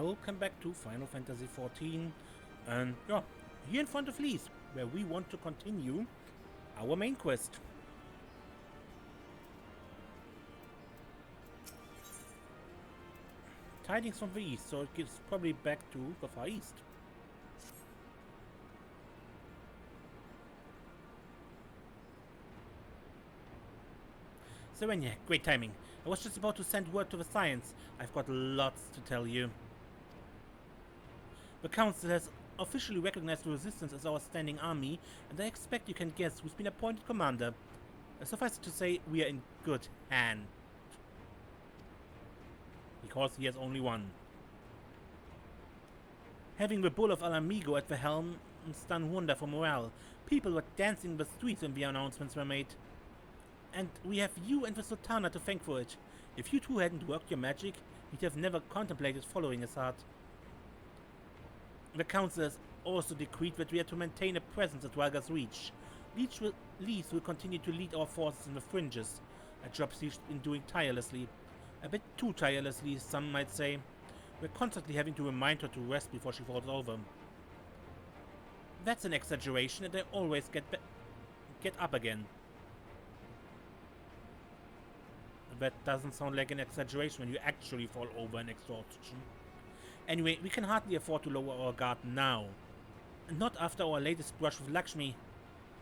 Welcome back to Final Fantasy XIV, and yeah, here in front of Lise, where we want to continue our main quest. Tidings from the east, so it gives probably back to the Far East. Serenia, great timing. I was just about to send word to the Science. I've got lots to tell you. The Council has officially recognized the Resistance as our standing army, and I expect you can guess who's been appointed commander. Suffice it to say, we are in good hands. Because he has only one. Having the bull of Ala Mhigo at the helm done wonder for morale. People were dancing in the streets when the announcements were made. And we have you and the Sultana to thank for it. If you two hadn't worked your magic, we'd have never contemplated following Assad. The Council has also decreed that we are to maintain a presence at Walga's Reach. Lise will continue to lead our forces in the fringes, a job she's been doing tirelessly. A bit too tirelessly, some might say. We're constantly having to remind her to rest before she falls over. That's an exaggeration, and I always get up again. That doesn't sound like an exaggeration when you actually fall over in exhaustion. Anyway, we can hardly afford to lower our guard now. And not after our latest brush with Lakshmi.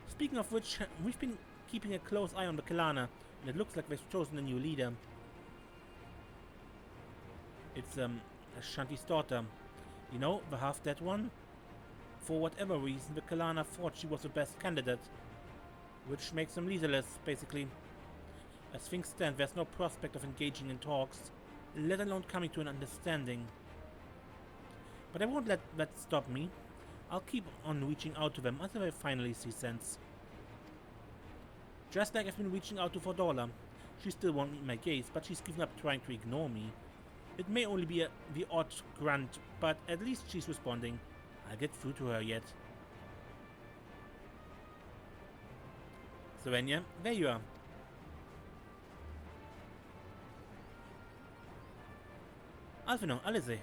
Speaking of which, we've been keeping a close eye on the Kelana, and it looks like they've chosen a new leader. It's Shanti's daughter. You know, the half-dead one? For whatever reason, the Kelana thought she was the best candidate. Which makes them leaderless, basically. As things stand, there's no prospect of engaging in talks, let alone coming to an understanding. But I won't let that stop me. I'll keep on reaching out to them until I finally see sense. Just like I've been reaching out to Fodorla. She still won't meet my gaze, but she's given up trying to ignore me. It may only be the odd grunt, but at least she's responding. I'll get through to her yet. Serenia, there you are. Alphino, Alize,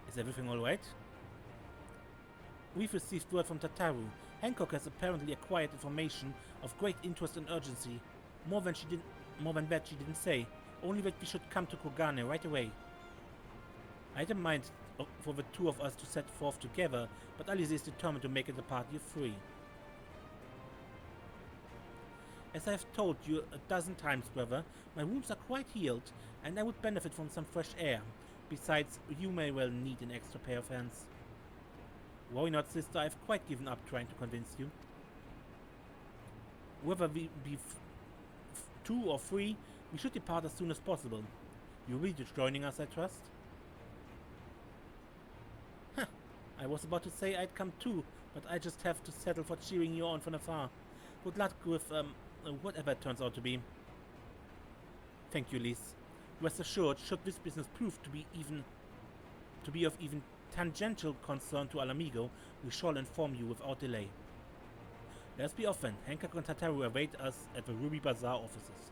is everything alright? We've received word from Tataru. Hancock has apparently acquired information of great interest and urgency. More than that she didn't say. Only that we should come to Kugane right away. I had a mind for the two of us to set forth together, but Alize is determined to make it a party of three. As I have told you a dozen times, brother, my wounds are quite healed, and I would benefit from some fresh air. Besides, you may well need an extra pair of hands. Worry not, sister, I've quite given up trying to convince you. Whether we be two or three, we should depart as soon as possible. You'll be joining us, I trust? Huh, I was about to say I'd come too, but I just have to settle for cheering you on from afar. Good luck with, whatever it turns out to be. Thank you, Lise. Rest assured, should this business prove to be of even tangential concern to Ala Mhigo, we shall inform you without delay. Let's be off then. Hancock and Tataru await us at the Ruby Bazaar offices.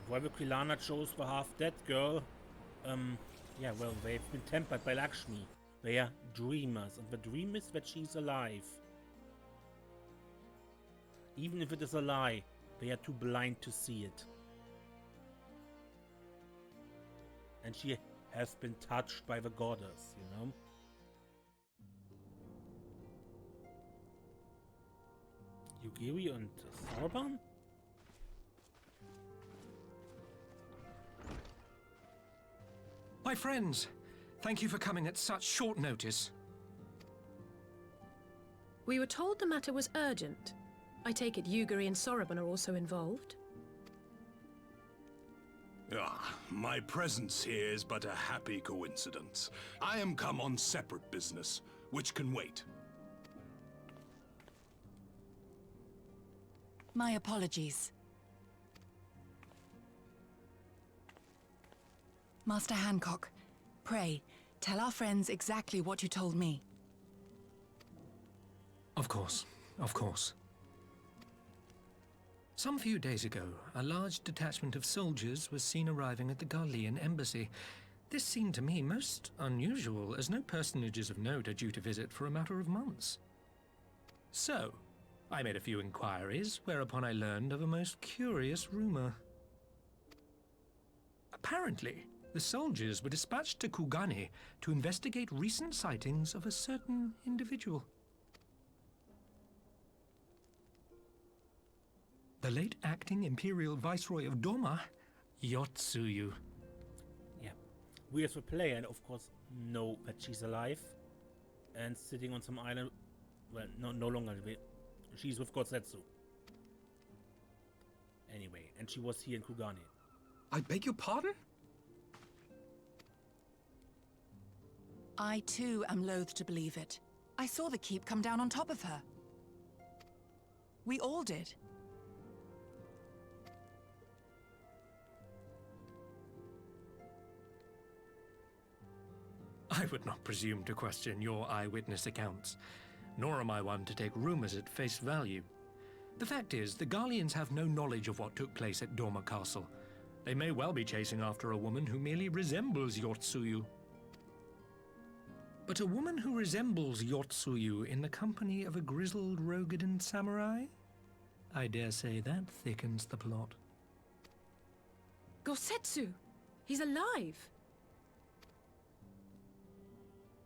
Why the Kelana chose the half-dead girl? Yeah, well, they've been tempered by Lakshmi. They are dreamers, and the dream is that she's alive. Even if it is a lie, they are too blind to see it. And she has been touched by the goddess, you know? Yugiri and Saraban? My friends, thank you for coming at such short notice. We were told the matter was urgent. I take it Yugiri and Soroban are also involved? My presence here is but a happy coincidence. I am come on separate business, which can wait. My apologies. Master Hancock, pray, Tell our friends exactly what you told me. Of course, of course. Some few days ago, a large detachment of soldiers was seen arriving at the Garlean embassy. This seemed to me most unusual, as no personages of note are due to visit for a matter of months. So, I made a few inquiries, whereupon I learned of a most curious rumor. Apparently, the soldiers were dispatched to Kugane to investigate recent sightings of a certain individual. The late acting Imperial Viceroy of Doma, Yotsuyu. Yeah. We as the player, of course, know that she's alive and sitting on some island. Well, no longer. She's with Gosetsu. Anyway, and she was here in Kugane. I beg your pardon? I too am loath to believe it. I saw the keep come down on top of her. We all did. I would not presume to question your eyewitness accounts, nor am I one to take rumors at face value. The fact is, the Garleans have no knowledge of what took place at Doma Castle. They may well be chasing after a woman who merely resembles Yotsuyu. But a woman who resembles Yotsuyu in the company of a grizzled Rogadan samurai? I dare say that thickens the plot. Gosetsu! He's alive!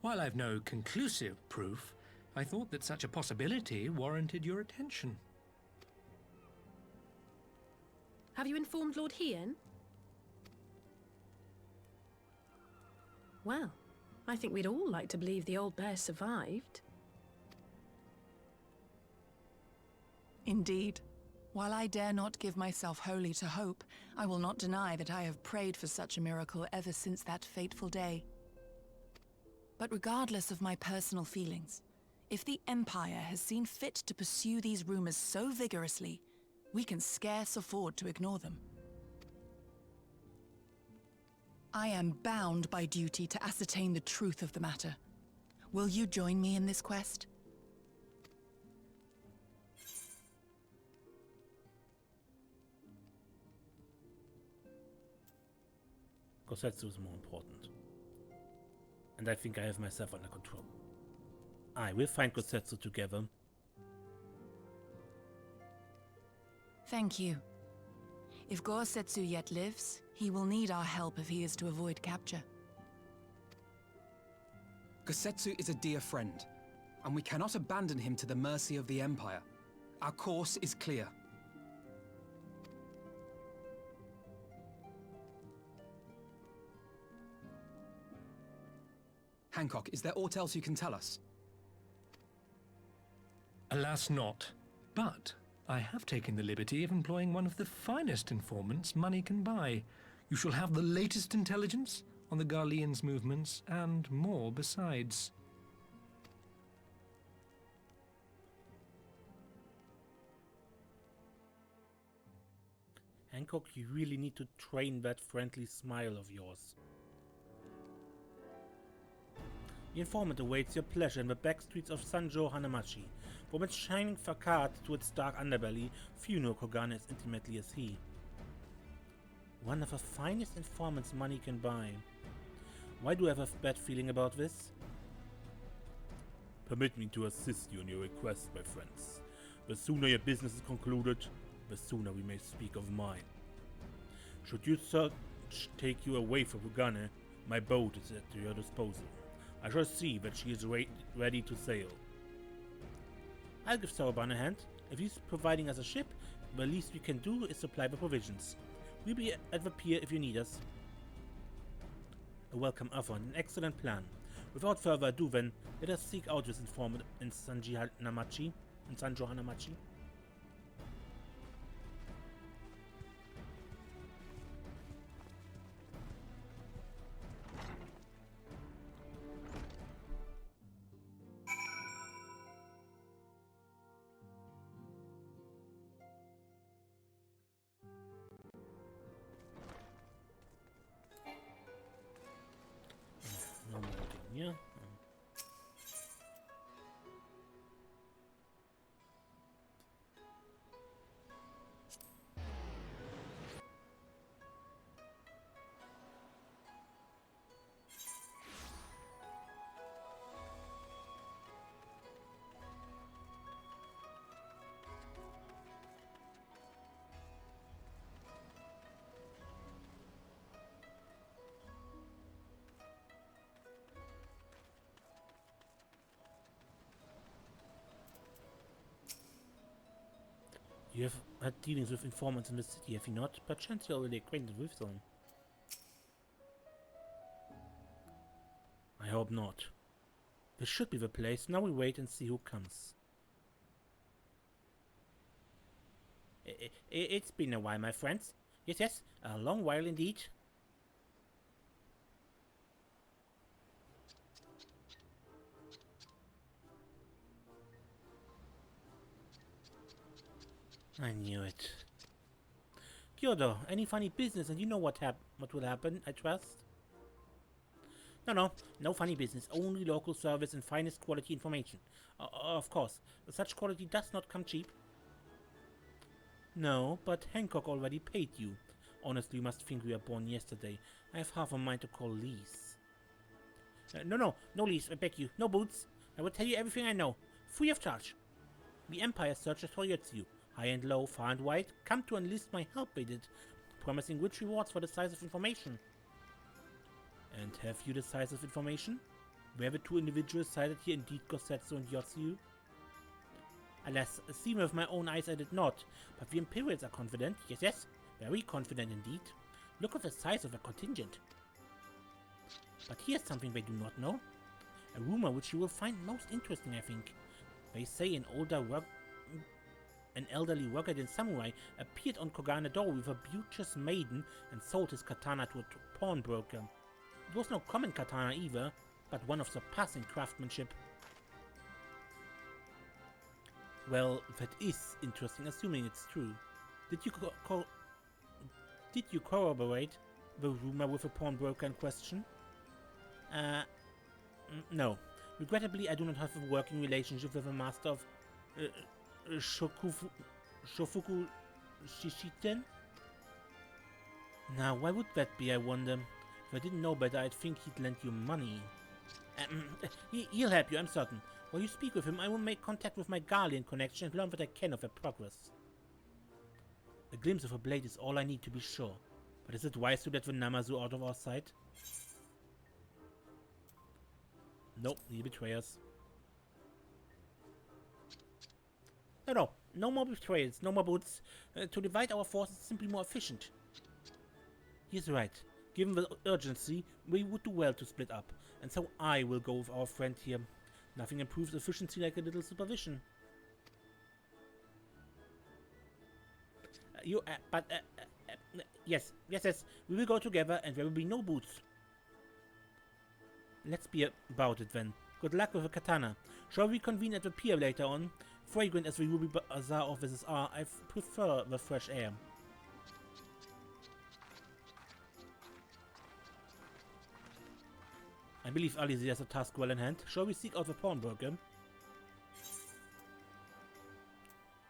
While I've no conclusive proof, I thought that such a possibility warranted your attention. Have you informed Lord Hien? Well, I think we'd all like to believe the old bear survived. Indeed. While I dare not give myself wholly to hope, I will not deny that I have prayed for such a miracle ever since that fateful day. But regardless of my personal feelings, if the Empire has seen fit to pursue these rumors so vigorously, we can scarce afford to ignore them. I am bound by duty to ascertain the truth of the matter. Will you join me in this quest? Gosetsu is more important. And I think I have myself under control. I will find Gosetsu together. Thank you. If Gosetsu yet lives, he will need our help if he is to avoid capture. Gosetsu is a dear friend, and we cannot abandon him to the mercy of the Empire. Our course is clear. Hancock, is there aught else you can tell us? Alas not, but I have taken the liberty of employing one of the finest informants money can buy. You shall have the latest intelligence on the Garleans' movements, and more besides. Hancock, you really need to train that friendly smile of yours. The informant awaits your pleasure in the back streets of Sanjo Hanamachi. From its shining facade to its dark underbelly, few know Kugane as intimately as he. One of the finest informants money can buy. Why do I have a bad feeling about this? Permit me to assist you in your request, my friends. The sooner your business is concluded, the sooner we may speak of mine. Should your search take you away from Kugane, my boat is at your disposal. I shall see that she is ready to sail. I'll give Soroban a hand. If he's providing us a ship, the least we can do is supply the provisions. We'll be at the pier if you need us. A welcome offer and an excellent plan. Without further ado then, let us seek out this informant in Sanjo Hanamachi. No more here. You have had dealings with informants in the city, have you not? Perchance you're already acquainted with them. I hope not. This should be the place. Now we wait and see who comes. It's been a while, my friends. Yes, yes, a long while indeed. I knew it. Kyoto, any funny business and you know what will happen, I trust? No funny business, only local service and finest quality information. Of course, such quality does not come cheap. No, but Hancock already paid you. Honestly, you must think we were born yesterday. I have half a mind to call Lise. No Lise, I beg you, no boots. I will tell you everything I know, free of charge. The Empire searches for Yotsuyu. High and low, far and wide, come to enlist my help, they did, promising rich rewards for decisive information. And have you decisive information? Were the two individuals cited here indeed Gosetsu and Yotsuyu? Alas, seen with my own eyes I did not, but the Imperials are confident, yes, very confident indeed. Look at the size of the contingent. But here's something they do not know. A rumor which you will find most interesting, I think. They say an elderly rugged samurai appeared on Kugane door with a beauteous maiden and sold his katana to a pawnbroker. It was no common katana either, but one of surpassing craftsmanship. Well, that is interesting, assuming it's true. Did you corroborate the rumor with the pawnbroker in question? No. Regrettably, I do not have a working relationship with a master of Shofuku Shishiten? Now, why would that be, I wonder? If I didn't know better, I'd think he'd lend you money. He'll help you, I'm certain. While you speak with him, I will make contact with my Guardian connection and learn what I can of their progress. A glimpse of a blade is all I need to be sure. But is it wise to let the Namazu out of our sight? Nope, he betrays. No more betrayals, no more boots. To divide our forces is simply more efficient. He's right. Given the urgency, we would do well to split up. And so I will go with our friend here. Nothing improves efficiency like a little supervision. Yes, we will go together and there will be no boots. Let's be about it then. Good luck with the katana. Shall we convene at the pier later on? Fragrant as the Ruby Bazaar offices are, I prefer the fresh air. I believe Alize has a task well in hand. Shall we seek out the pawnbroker?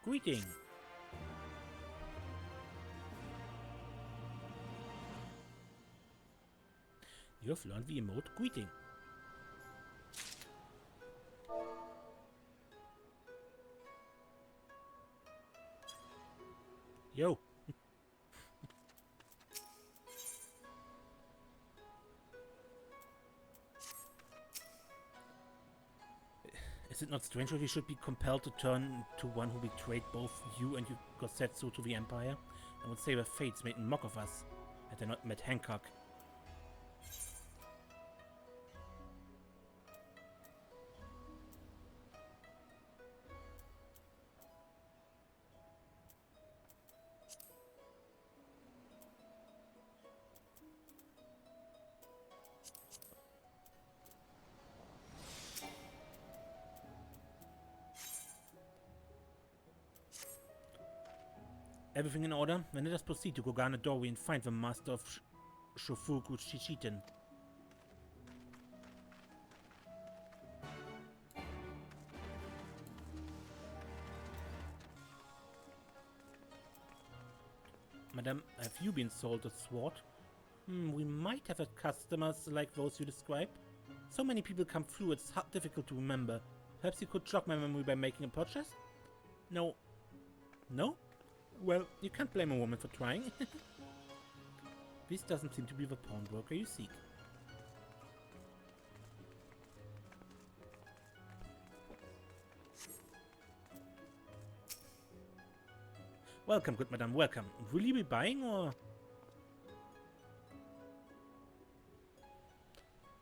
Greeting! You have learned the emote greeting. Yo! Is it not strange that we should be compelled to turn to one who betrayed both you and your Gosetsu to the Empire? I would say the fates made a mock of us, had they not met Hancock. Everything in order? Then let us proceed to Kugane doorway and find the master of Shofuku Shishiten. Madam, have you been sold a sword? We might have had customers like those you describe. So many people come through, it's difficult to remember. Perhaps you could jog my memory by making a purchase? No. No? Well, you can't blame a woman for trying. This doesn't seem to be the pawnbroker you seek. Welcome, good madam, welcome. Will you be buying or...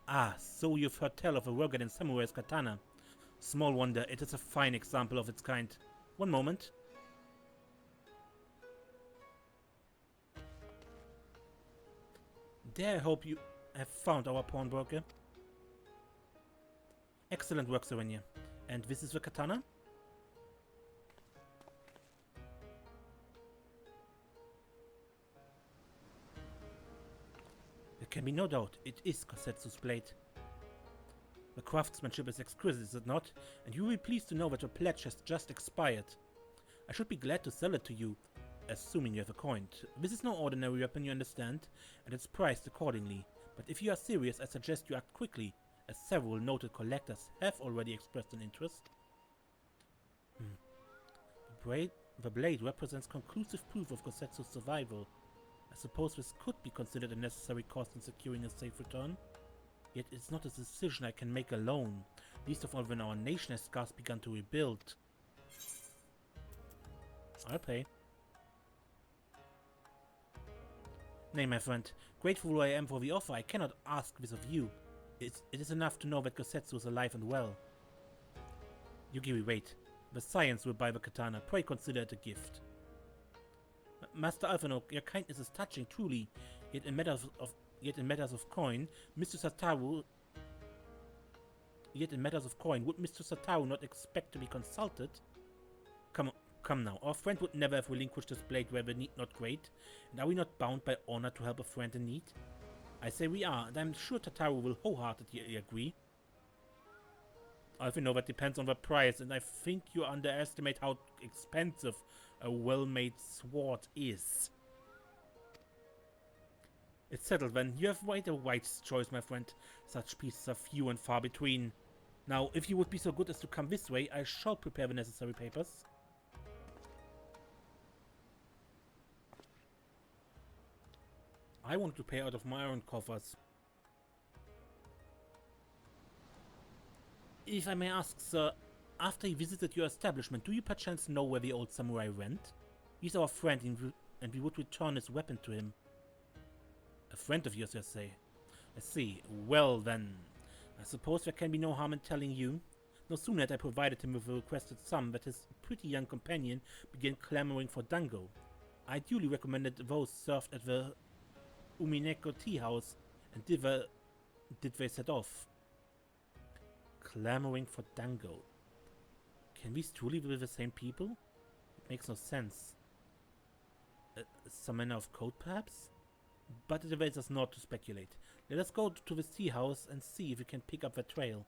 Ah, so you've heard tell of a rugged and samurai's katana. Small wonder, it is a fine example of its kind. One moment. There, I hope you have found our pawnbroker. Excellent work, Serenia. And this is the katana? There can be no doubt, it is Gosetsu's blade. The craftsmanship is exquisite, is it not? And you will be pleased to know that your pledge has just expired. I should be glad to sell it to you, assuming you have a coin. This is no ordinary weapon, you understand, and it's priced accordingly. But if you are serious, I suggest you act quickly, as several noted collectors have already expressed an interest. The blade represents conclusive proof of Gosetsu's survival. I suppose this could be considered a necessary cost in securing a safe return. Yet it's not a decision I can make alone, least of all when our nation has scarce begun to rebuild. I'll pay. Nay, my friend, grateful I am for the offer, I cannot ask this of you. It is enough to know that Gosetsu is alive and well. Yugiri, wait. The science will buy the katana. Pray consider it a gift. Master Alphonse, your kindness is touching, truly. Yet in matters of coin, Mr. Sataru. Yet in matters of coin, would Mr. Sataru not expect to be consulted? Come now. Our friend would never have relinquished his blade where the need not great. And are we not bound by honor to help a friend in need? I say we are, and I'm sure Tataru will wholeheartedly agree. Alphonse, that depends on the price, and I think you underestimate how expensive a well-made sword is. It's settled then. You have made a wise choice, my friend. Such pieces are few and far between. Now, if you would be so good as to come this way, I shall prepare the necessary papers. I want to pay out of my own coffers. If I may ask, sir, after he visited your establishment, do you perchance know where the old samurai went? He's our friend, and we would return his weapon to him. A friend of yours, you say? I see. Well then, I suppose there can be no harm in telling you. No sooner had I provided him with the requested sum that his pretty young companion began clamoring for dango. I duly recommended those served at the Umineko tea house, and did they set off. Clamoring for dango. Can these truly be the same people? It makes no sense. Some manner of code, perhaps? But it avails us not to speculate. Let us go to the tea house and see if we can pick up the trail.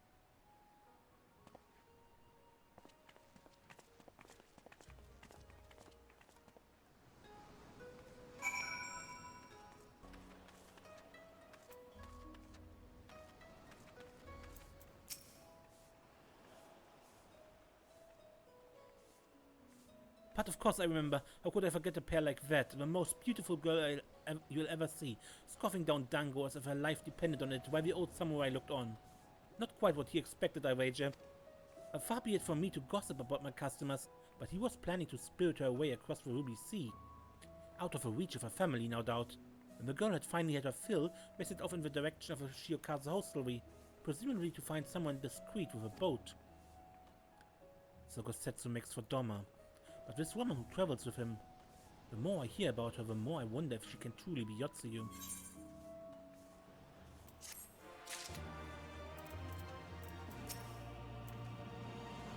But of course I remember. How could I forget a pair like that? The most beautiful girl you'll ever see, scoffing down dango as if her life depended on it, while the old samurai looked on. Not quite what he expected, I wager. Far be it from me to gossip about my customers, but he was planning to spirit her away across the Ruby Sea. Out of the reach of her family, no doubt. When the girl had finally had her fill, they set off in the direction of Shiokazu's hostelry, presumably to find someone discreet with a boat. So Gosetsu makes for Doma. But this woman who travels with him, the more I hear about her, the more I wonder if she can truly be Yotsuyu.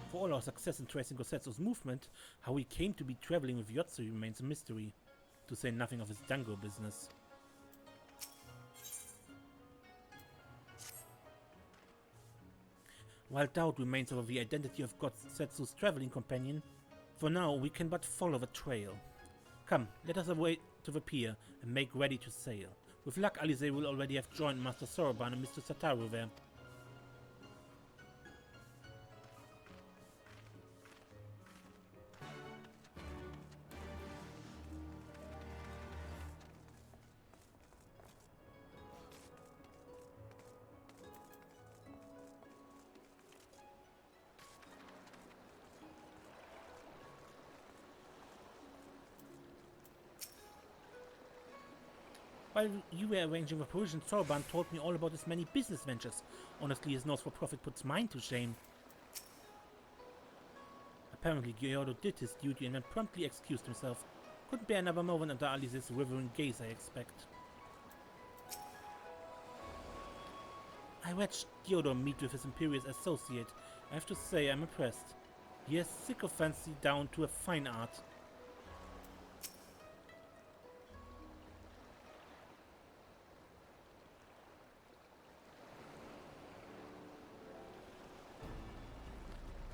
For all our success in tracing Gosetsu's movement, how he came to be traveling with Yotsuyu remains a mystery, to say nothing of his dango business. While doubt remains over the identity of Gosetsu's traveling companion, for now we can but follow the trail. Come, let us await to the pier and make ready to sail. With luck, Alice will already have joined Master Soroban and Mr. Sataru there. While you were arranging the Parisian, Soroban told me all about his many business ventures. Honestly, his nose for profit puts mine to shame. Apparently, Gyoro did his duty and then promptly excused himself. Couldn't bear another moment under Alice's reverent gaze, I expect. I watched Gyoro meet with his imperious associate. I have to say, I'm impressed. He has sycophancy down to a fine art.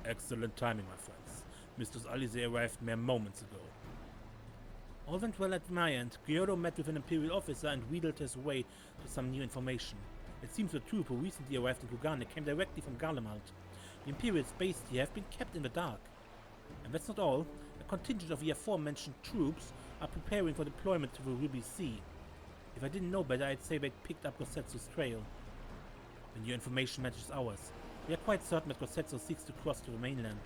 Excellent timing, my friends. Mistress Alice arrived mere moments ago. All went well at my end. Gyoro met with an Imperial officer and wheedled his way to some new information. It seems the troop who recently arrived in Kugane came directly from Garlemald. The Imperials based here have been kept in the dark. And that's not all. A contingent of the aforementioned troops are preparing for deployment to the Ruby Sea. If I didn't know better, I'd say they'd picked up Gosetsu's trail. The new information matches ours. We are quite certain that Gosetsu seeks to cross to the mainland.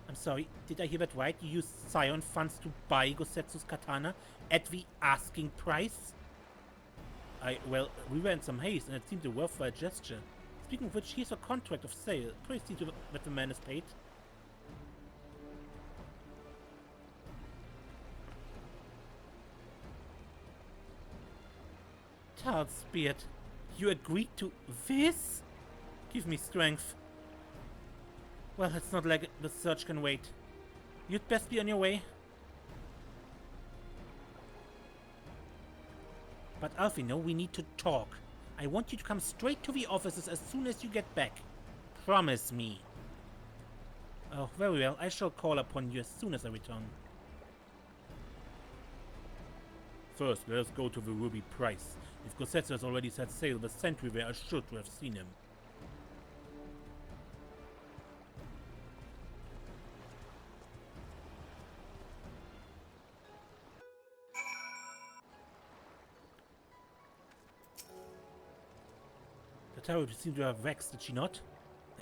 I'm sorry, did I hear that right? You used Scion funds to buy Gosetsu's katana at the asking price? Well, we were in some haste and it seemed a worthwhile gesture. Speaking of which, here's a contract of sale. Please see to that the man is paid. Talsbeard, you agreed to this? Give me strength. Well, it's not like the search can wait. You'd best be on your way. But Alfino, we need to talk. I want you to come straight to the offices as soon as you get back. Promise me. Oh, very well. I shall call upon you as soon as I return. First, let us go to the Ruby Price. If Gosetsu has already set sail, the sentry there are sure to have seen him. The tower seemed to have vexed, did she not?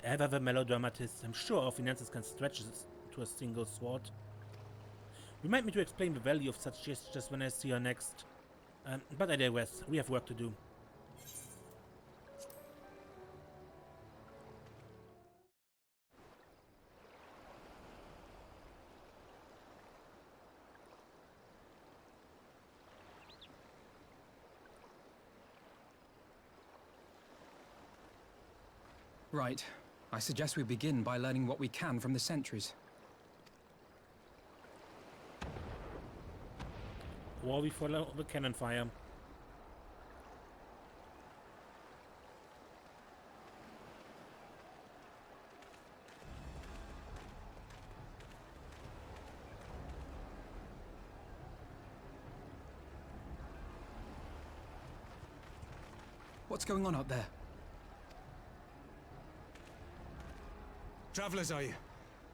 Ever the melodramatist, I'm sure our finances can stretch this to a single sword. Remind me to explain the value of such gestures when I see her next. But I digress. We have work to do. Right. I suggest we begin by learning what we can from the sentries. While we follow the cannon fire. What's going on out there? Travelers, are you?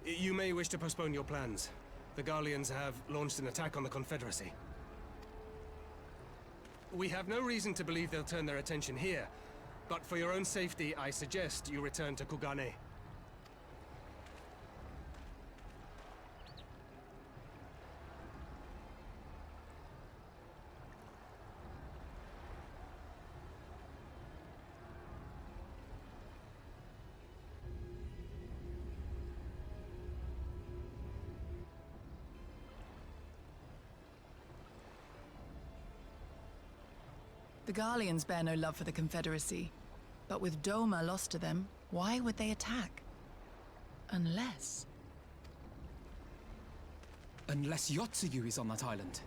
You may wish to postpone your plans. The Garleans have launched an attack on the Confederacy. We have no reason to believe they'll turn their attention here, but for your own safety, I suggest you return to Kugane. The Garleans bear no love for the Confederacy, but with Doma lost to them, why would they attack? Unless... Unless Yotsuyu is on that island.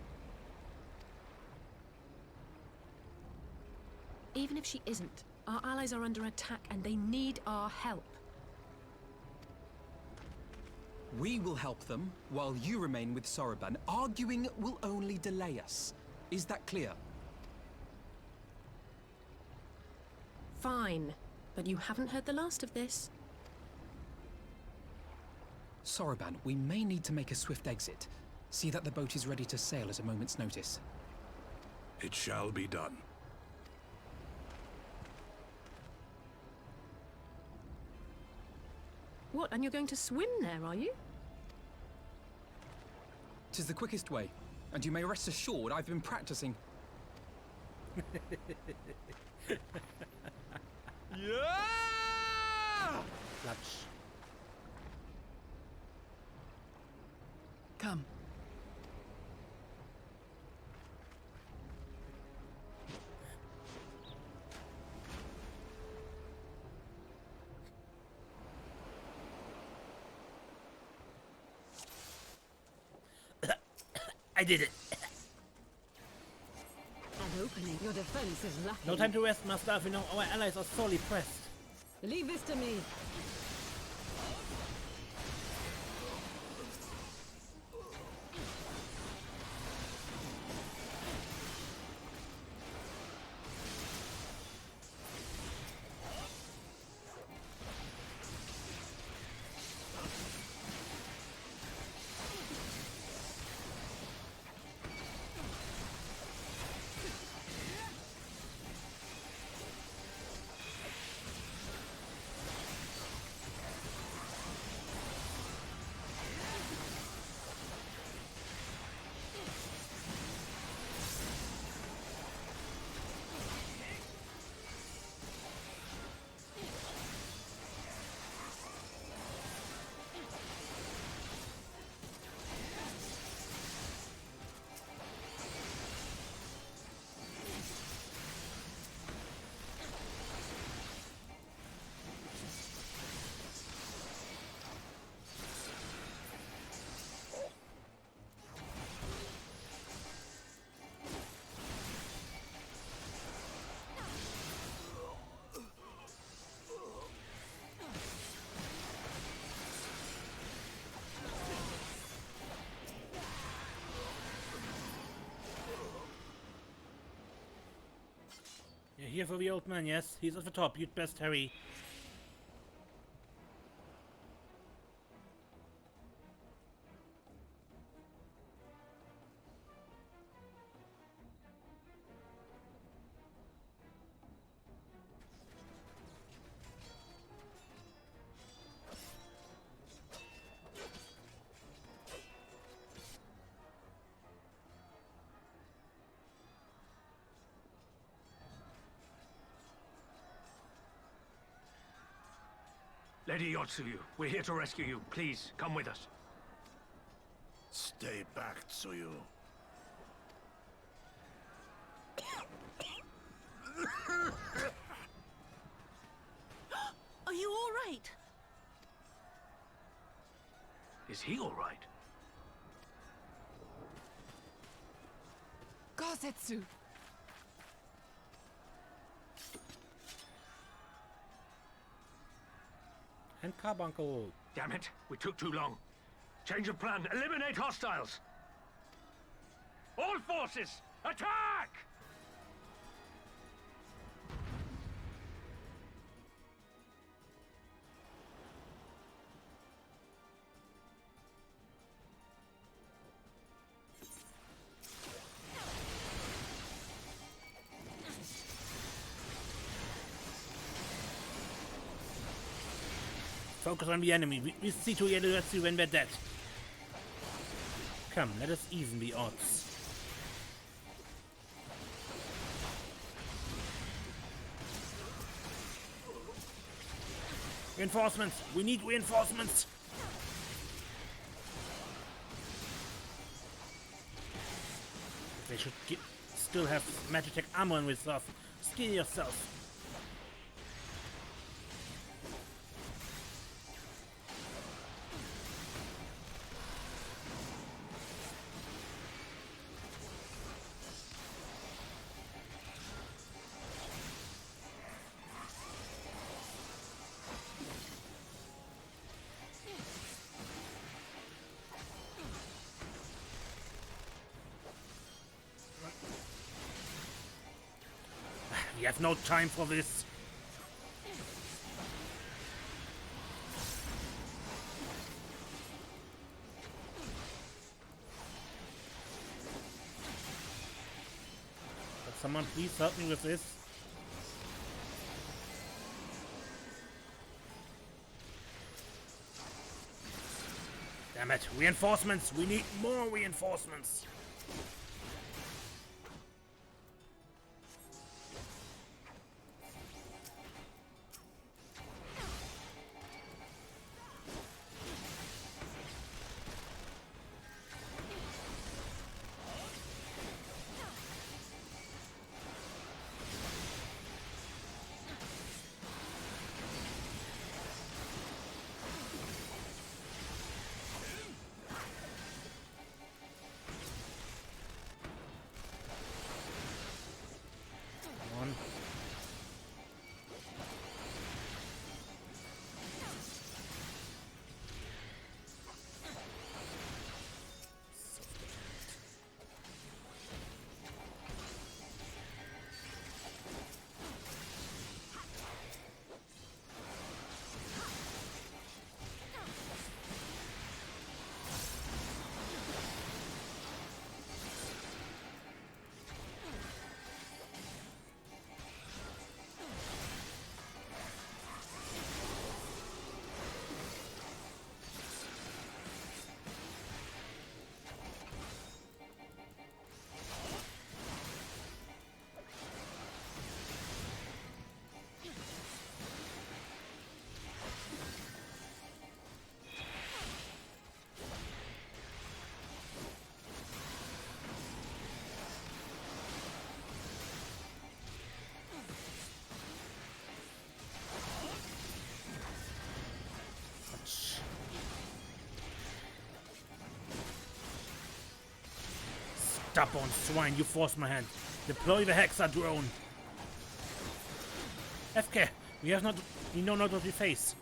Even if she isn't, our allies are under attack and they need our help. We will help them, while you remain with Soroban. Arguing will only delay us. Is that clear? Fine, but you haven't heard the last of this. Soroban, we may need to make a swift exit. See that the boat is ready to sail at a moment's notice. It shall be done. What, and you're going to swim there, are you? 'Tis the quickest way, and you may rest assured I've been practicing. Yeah! Klatsch. Come. I did it. An opening. Your defense is lacking. No time to rest, Master. We know our allies are sorely pressed. Leave this to me. You're here for the old man, yes? He's at the top. You'd best hurry. Lady Yotsuyu, we're here to rescue you. Please, come with us. Stay back, Tsuyu. Are you all right? Is he all right? Gosetsu! And Carbuncle. Damn it, we took too long. Change of plan. Eliminate hostiles. All forces, attack! Focus on the enemy. We see to Yotsuyu when we're dead. Come, let us even the odds. Reinforcements! We need reinforcements! They should still have Magitech armor and stuff. Skill yourself. We have no time for this. Can someone please help me with this? Damn it, reinforcements! We need more reinforcements! Stubborn swine, you forced my hand. Deploy the Hexa drone. FK, we know not what we face.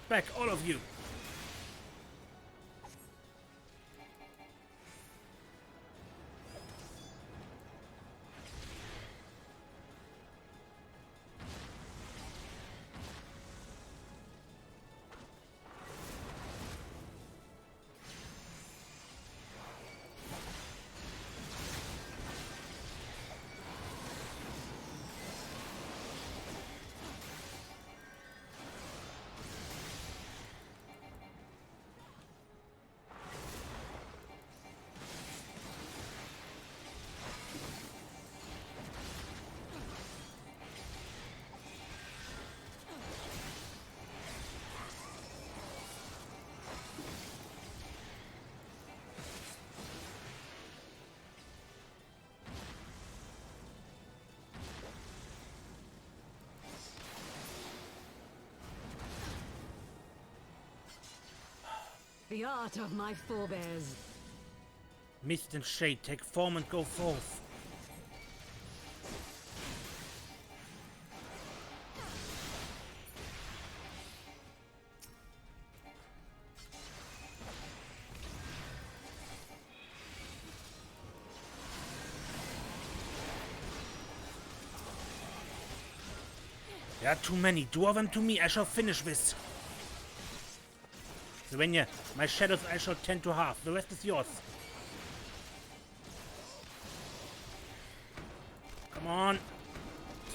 Back, all of you. The art of my forebears. Mist and shade, take form and go forth. There are too many. Draw them to me. I shall finish this. Sylvania, my shadows I shall tend to half. The rest is yours. Come on.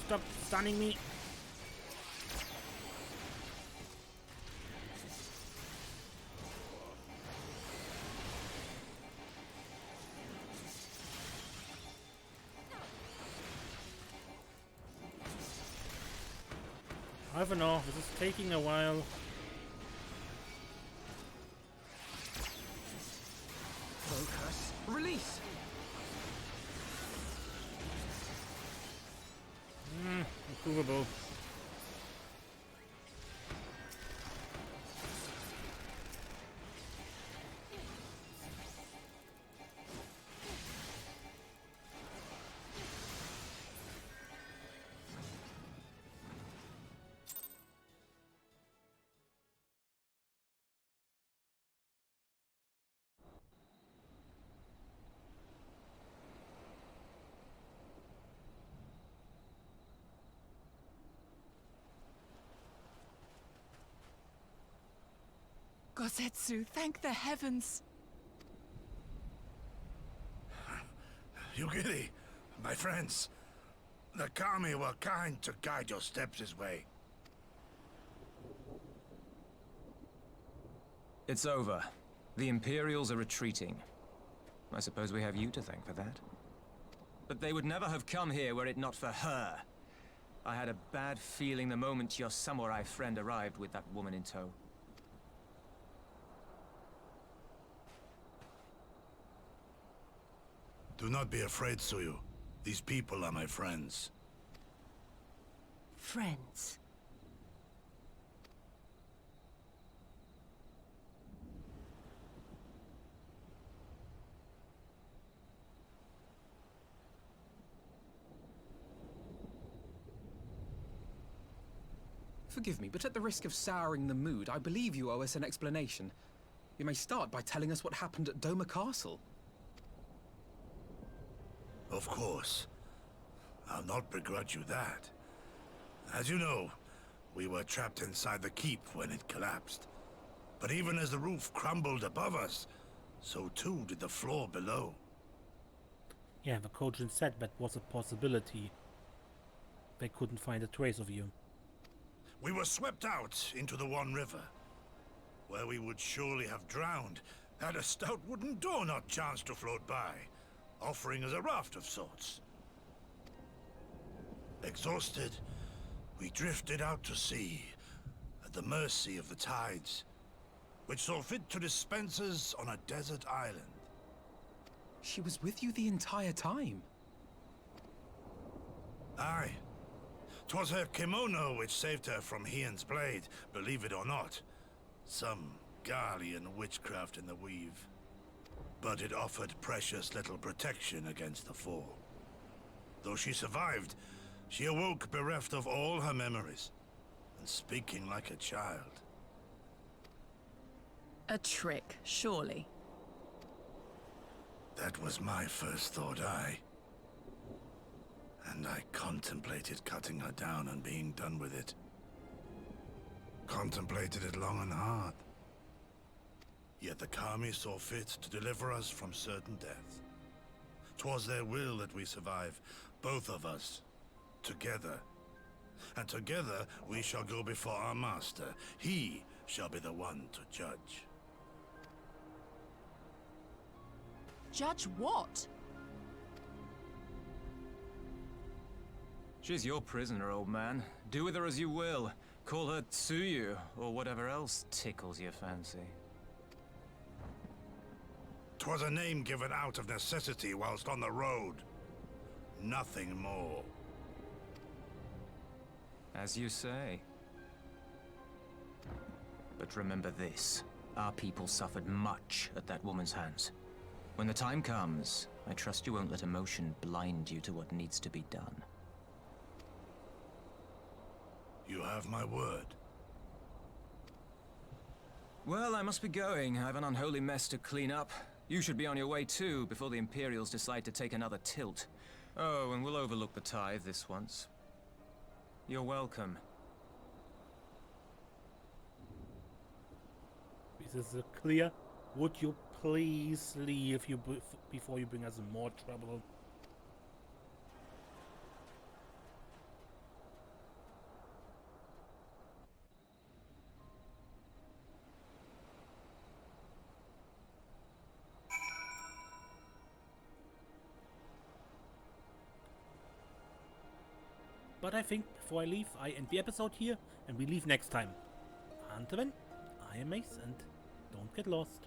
Stop stunning me. I don't know. This is taking a while. Focus. Release. provable. Gosetsu, thank the heavens. Yugiri, my friends. The Kami were kind to guide your steps this way. It's over. The Imperials are retreating. I suppose we have you to thank for that. But they would never have come here were it not for her. I had a bad feeling the moment your samurai friend arrived with that woman in tow. Do not be afraid, Tsuyu. These people are my friends. Friends. Forgive me, but at the risk of souring the mood, I believe you owe us an explanation. You may start by telling us what happened at Doma Castle. Of course. I'll not begrudge you that. As you know, we were trapped inside the keep when it collapsed. But even as the roof crumbled above us, so too did the floor below. Yeah, the Kojin said that was a possibility. They couldn't find a trace of you. We were swept out into the One River, where we would surely have drowned had a stout wooden door not chanced to float by, offering us a raft of sorts. Exhausted, we drifted out to sea, at the mercy of the tides, which saw fit to dispense us on a desert island. She was with you the entire time? Aye. 'Twas her kimono which saved her from Hien's blade, believe it or not. Some Garlean witchcraft in the weave. But it offered precious little protection against the fall. Though she survived, she awoke bereft of all her memories, and speaking like a child. A trick, surely. That was my first thought, aye. And I contemplated cutting her down and being done with it. Contemplated it long and hard. Yet the Kami saw fit to deliver us from certain death. 'Twas their will that we survive, both of us, together. And together we shall go before our master. He shall be the one to judge. Judge what? She's your prisoner, old man. Do with her as you will. Call her Tsuyu, or whatever else tickles your fancy. 'Twas a name given out of necessity whilst on the road. Nothing more. As you say. But remember this. Our people suffered much at that woman's hands. When the time comes, I trust you won't let emotion blind you to what needs to be done. You have my word. Well, I must be going. I have an unholy mess to clean up. You should be on your way too, before the Imperials decide to take another tilt. Oh, and we'll overlook the tithe this once. You're welcome. This is clear. Would you please leave before you bring us more trouble? But I think before I leave, I end the episode here and we leave next time. Until then, I am Mace and don't get lost.